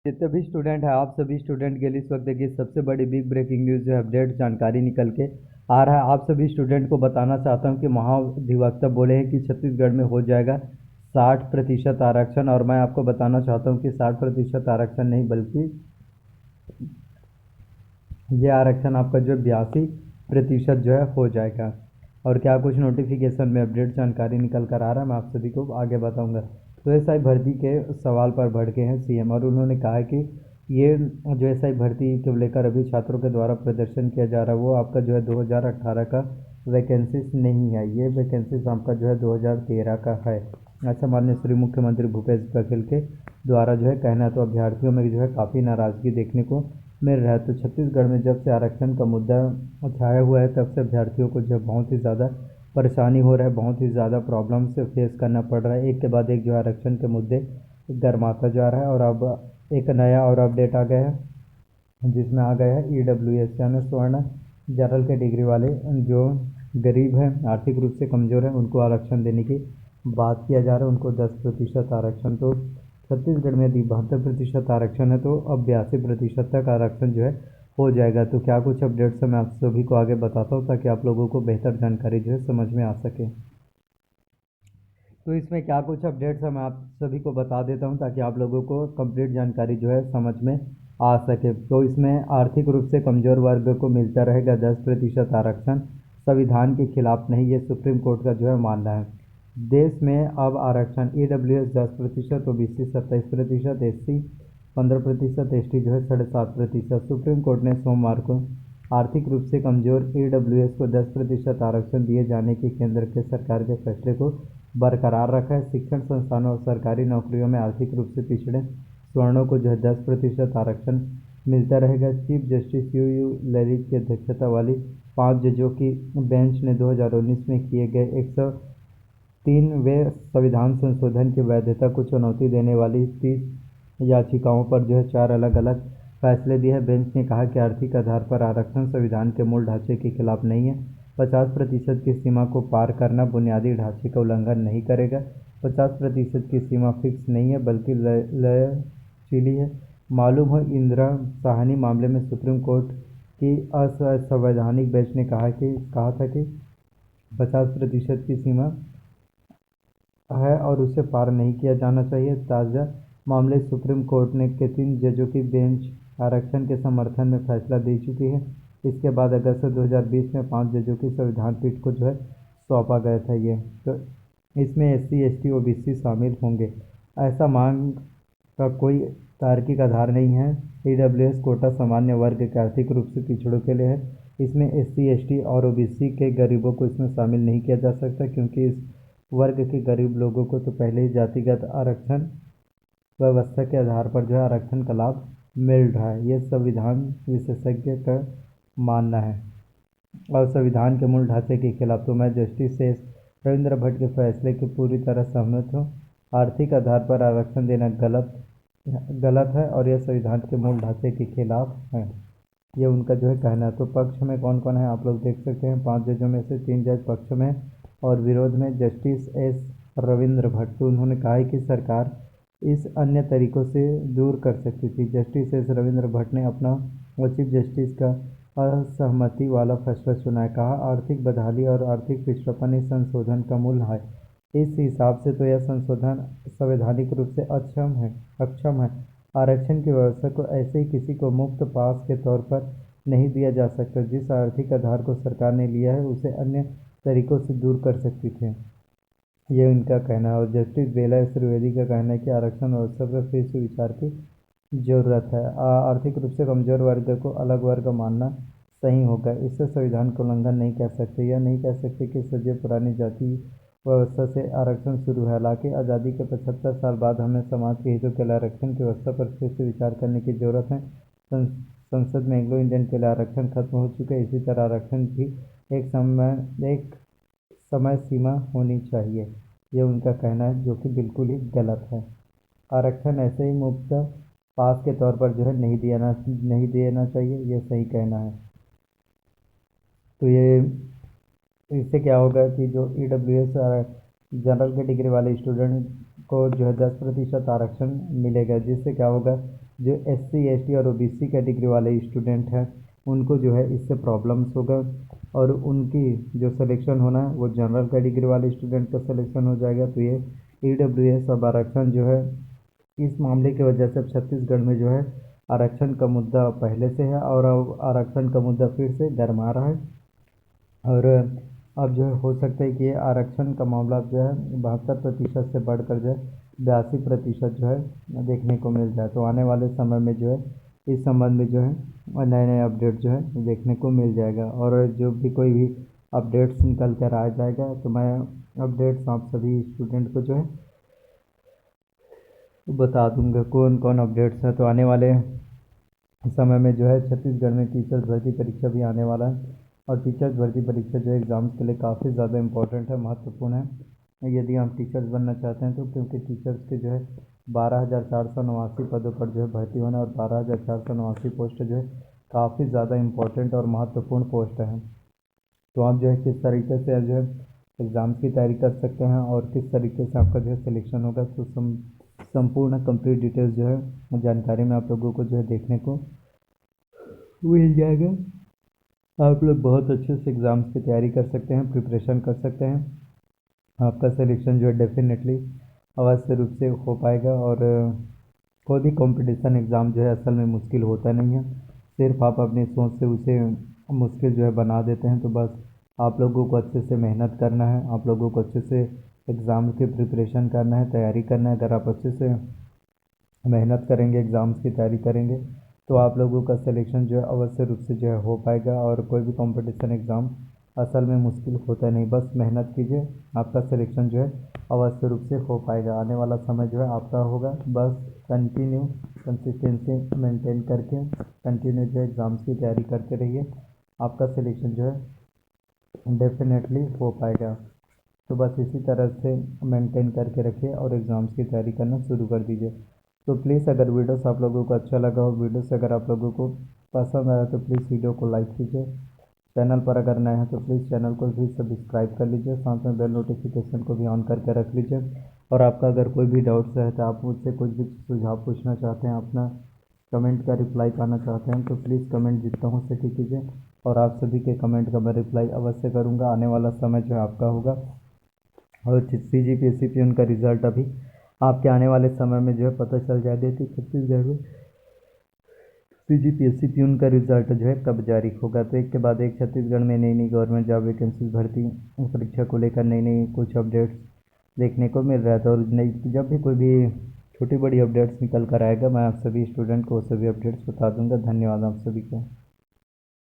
जितने भी स्टूडेंट हैं, आप सभी स्टूडेंट के लिए इस वक्त देखिए सबसे बड़ी बिग ब्रेकिंग न्यूज़ जो है, अपडेट जानकारी निकल के आ रहा है। आप सभी स्टूडेंट को बताना चाहता हूं कि महाधिवक्ता बोले हैं कि छत्तीसगढ़ में हो जाएगा 60% आरक्षण। और मैं आपको बताना चाहता हूं कि 60% आरक्षण नहीं, बल्कि ये आरक्षण आपका जो 82% जो है हो जाएगा। और क्या कुछ नोटिफिकेशन में अपडेट जानकारी निकल कर आ रहा है, मैं आप सभी को आगे बताऊंगा। तो एसआई भर्ती के सवाल पर भड़के हैं सीएम, और उन्होंने कहा है कि ये जो एसआई भर्ती को लेकर अभी छात्रों के द्वारा प्रदर्शन किया जा रहा है, वो आपका जो है 2018 का वैकेंसीज नहीं है, ये वैकेंसीज आपका जो है 2013 का है। ऐसा माननीय श्री मुख्यमंत्री भूपेश बघेल के द्वारा जो है कहना है। तो अभ्यर्थियों में जो है काफ़ी नाराज़गी देखने को मिल रहा है। तो छत्तीसगढ़ में जब से आरक्षण का मुद्दा छाया हुआ है, तब से अभ्यर्थियों को जो बहुत ही ज़्यादा परेशानी हो रहा है, बहुत ही ज़्यादा प्रॉब्लम से फेस करना पड़ रहा है। एक के बाद एक जो आरक्षण के मुद्दे गर्माता जा रहा है। और अब एक नया और अपडेट आ गया है, जिसमें आ गया है EWS यानी स्वर्ण जनरल कैटेगरी वाले जो गरीब हैं, आर्थिक रूप से कमज़ोर हैं, उनको आरक्षण देने की बात किया जा रहा है। उनको 10% आरक्षण। तो छत्तीसगढ़ में यदि 72% आरक्षण है, तो अब 82% तक आरक्षण जो है हो जाएगा। तो क्या कुछ अपडेट्स मैं आप सभी को आगे बताता हूँ, ताकि आप लोगों को बेहतर जानकारी जो है समझ में आ सके। तो इसमें क्या कुछ अपडेट्स है मैं आप सभी को बता देता हूं, ताकि आप लोगों को कंप्लीट जानकारी जो है समझ में आ सके। तो इसमें आर्थिक रूप से कमज़ोर वर्ग को मिलता रहेगा 10% आरक्षण, संविधान के खिलाफ नहीं, ये सुप्रीम कोर्ट का जो है मानना है। देश में अब आरक्षण EWS 10%, OBC 27%, SC 15%, ST जो है 7.5%। सुप्रीम कोर्ट ने सोमवार को आर्थिक रूप से कमज़ोर EWS को 10% आरक्षण दिए जाने के केंद्र के सरकार के फैसले को बरकरार रखा है। शिक्षण संस्थानों और सरकारी नौकरियों में आर्थिक रूप से पिछड़े स्वर्णों को जो है 10% आरक्षण मिलता रहेगा। चीफ जस्टिस यू ललित की अध्यक्षता वाली 5 जजों की बेंच ने 2019 में किए गए 103वें संविधान संशोधन की वैधता को चुनौती देने वाली 30 याचिकाओं पर जो है 4 अलग अलग फैसले दिए हैं। बेंच ने कहा कि आर्थिक आधार पर आरक्षण संविधान के मूल ढांचे के खिलाफ नहीं है। 50% की सीमा को पार करना बुनियादी ढांचे का उल्लंघन नहीं करेगा। 50% की सीमा फिक्स नहीं है, बल्कि लचीली है। मालूम हो इंदिरा साहनी मामले में सुप्रीम कोर्ट की असंवैधानिक बेंच ने कहा था कि 50% की सीमा है और उसे पार नहीं किया जाना चाहिए। ताज़ा मामले सुप्रीम कोर्ट ने के 3 जजों की बेंच आरक्षण के समर्थन में फैसला दे चुकी है। इसके बाद अगस्त 2020 में 5 जजों की संविधान पीठ को जो है सौंपा गया था ये। तो इसमें SC ST OBC शामिल होंगे, ऐसा मांग का कोई तार्किक आधार नहीं है। EWS कोटा सामान्य वर्ग के आर्थिक रूप से पिछड़ों के लिए है। इसमें SC ST और OBC के गरीबों को इसमें शामिल नहीं किया जा सकता, क्योंकि इस वर्ग के गरीब लोगों को तो पहले ही जातिगत आरक्षण व्यवस्था के आधार पर जो है आरक्षण का लाभ मिल रहा है, ये संविधान विशेषज्ञ का मानना है। और संविधान के मूल ढांचे के खिलाफ तो मैं जस्टिस एस रविंद्र भट्ट के फैसले की पूरी तरह सहमत हूँ। आर्थिक आधार पर आरक्षण देना गलत है, और यह संविधान के मूल ढांचे के खिलाफ है, ये उनका जो है कहना है। तो पक्ष में कौन कौन है आप लोग देख सकते हैं। 5 जजों में से 3 जज पक्ष में और विरोध में जस्टिस एस रविंद्र भट्ट। तो उन्होंने कहा है कि सरकार इस अन्य तरीकों से दूर कर सकती थी। जस्टिस एस रविंद्र भट्ट ने अपना और चीफ जस्टिस का असहमति वाला फैसला सुनाया। कहा आर्थिक बदहाली और आर्थिक पिछड़ापन इस संशोधन का मूल है। इस हिसाब से तो यह संशोधन संवैधानिक रूप से अक्षम है। आरक्षण की व्यवस्था को ऐसे ही किसी को मुफ्त पास के तौर पर नहीं दिया जा सकता। जिस आर्थिक आधार को सरकार ने लिया है, उसे अन्य तरीकों से दूर कर सकती थे, ये उनका कहना है। और जस्टिस बेला एस त्रिवेदी का कहना है कि आरक्षण व्यवस्था पर फिर से विचार की जरूरत है। आर्थिक रूप से कमजोर वर्ग को अलग वर्ग मानना सही होगा। इससे संविधान को उल्लंघन नहीं कह सकते। यह नहीं कह सकते कि सदियों पुरानी जाति व्यवस्था से आरक्षण शुरू है। हालांकि आज़ादी के 75 साल बाद हमें समाज के हितों के लिए आरक्षण की व्यवस्था पर फिर से विचार करने की जरूरत है। संसद में एंग्लो इंडियन के लिए आरक्षण खत्म हो चुके हैं। इसी तरह आरक्षण भी एक समय सीमा होनी चाहिए, ये उनका कहना है, जो कि बिल्कुल ही गलत है। आरक्षण ऐसे ही मुफ्त पास के तौर पर जो है नहीं देना चाहिए, ये सही कहना है। तो ये इससे क्या होगा कि जो EWS जनरल कैटेगरी वाले स्टूडेंट को जो है 10% आरक्षण मिलेगा, जिससे क्या होगा जो SC ST और OBC कैटेगरी वाले स्टूडेंट हैं उनको जो है इससे प्रॉब्लम्स होगा, और उनकी जो सिलेक्शन होना है वो जनरल कैटेगरी वाले स्टूडेंट का सिलेक्शन हो जाएगा। तो ये EWS अब आरक्षण जो है इस मामले की वजह से अब छत्तीसगढ़ में जो है आरक्षण का मुद्दा पहले से है, और अब आरक्षण का मुद्दा फिर से गरमा रहा है। और अब जो है हो सकता है कि ये आरक्षण का मामला जो है 72% से बढ़कर जो है 82% जो है देखने को मिल जाए। तो आने वाले समय में जो है इस संबंध में जो है नए नए अपडेट जो है देखने को मिल जाएगा, और जो भी कोई भी अपडेट्स निकल कर आ जाएगा तो मैं अपडेट्स आप सभी स्टूडेंट को जो है बता दूंगा कौन कौन अपडेट्स हैं। तो आने वाले समय में जो है छत्तीसगढ़ में टीचर्स भर्ती परीक्षा भी आने वाला है, और टीचर्स भर्ती परीक्षा जो है एग्ज़ाम्स के लिए काफ़ी ज़्यादा इम्पोर्टेंट है, महत्वपूर्ण है यदि हम टीचर्स बनना चाहते हैं तो, क्योंकि टीचर्स के जो है 12,489 पदों पर जो है भर्ती होना, और 12,489 पोस्ट जो है काफ़ी ज़्यादा इम्पोर्टेंट और महत्वपूर्ण पोस्ट है। तो आप जो है किस तरीके से जो है एग्ज़ाम्स की तैयारी कर सकते हैं और किस तरीके से आपका जो है सिलेक्शन होगा, तो संपूर्ण कंप्लीट डिटेल्स जो है जानकारी में आप लोगों को जो है देखने को मिल जाएगा। आप लोग बहुत अच्छे से एग्ज़ाम्स की तैयारी कर सकते हैं, प्रिपरेशन कर सकते हैं। आपका सिलेक्शन जो है डेफिनेटली अवश्य रूप से हो पाएगा। और कोई भी कंपटीशन एग्ज़ाम जो है असल में मुश्किल होता नहीं है, सिर्फ आप अपनी सोच से उसे मुश्किल जो है बना देते हैं। तो बस आप लोगों को अच्छे से मेहनत करना है, आप लोगों को अच्छे से एग्ज़ाम की प्रिपरेशन करना है, तैयारी करना है। अगर आप अच्छे से मेहनत करेंगे, एग्ज़ाम्स की तैयारी करेंगे, तो आप लोगों का सिलेक्शन जो है अवश्य रूप से जो है हो पाएगा। और कोई भी कंपटीशन एग्ज़ाम असल में मुश्किल होता नहीं, बस मेहनत कीजिए, आपका सिलेक्शन जो है अवश्य रूप से हो पाएगा। आने वाला समय जो है आपका होगा, बस कंसिस्टेंसी मेंटेन करके कंटिन्यू जो है एग्ज़ाम्स की तैयारी करते रहिए, आपका सिलेक्शन जो है डेफिनेटली हो पाएगा। तो बस इसी तरह से मेंटेन करके रखिए और एग्ज़ाम्स की तैयारी करना शुरू कर दीजिए। तो प्लीज़ अगर वीडियोस आप लोगों को अच्छा लगा हो, वीडियो से अगर आप लोगों को पसंद आया तो प्लीज़ वीडियो को लाइक कीजिए। चैनल पर अगर नए हैं तो प्लीज़ चैनल को भी सब्सक्राइब कर लीजिए, साथ में बेल नोटिफिकेशन को भी ऑन करके रख लीजिए। और आपका अगर कोई भी डाउट्स है तो आप मुझसे कुछ भी सुझाव पूछना चाहते हैं, अपना कमेंट का रिप्लाई पाना चाहते हैं, तो प्लीज़ कमेंट जितना हो सके कीजिए, और आप सभी के कमेंट का मैं रिप्लाई अवश्य करूँगा। आने वाला समय जो है आपका होगा, और CGPSC उनका रिज़ल्ट अभी आपके आने वाले समय में जो है पता चल जाएगा कि छत्तीसगढ़ में CGPSC उनका रिज़ल्ट जो है कब जारी होगा। तो एक के बाद एक छत्तीसगढ़ में नई नई गवर्नमेंट जॉब वैकेंसीज भर्ती परीक्षा को लेकर नई नई कुछ अपडेट्स देखने को मिल रहा था, और नई जब भी कोई भी छोटी बड़ी अपडेट्स निकल कर आएगा मैं आप सभी स्टूडेंट को वो सभी अपडेट्स बता दूंगा। धन्यवाद आप सभी का।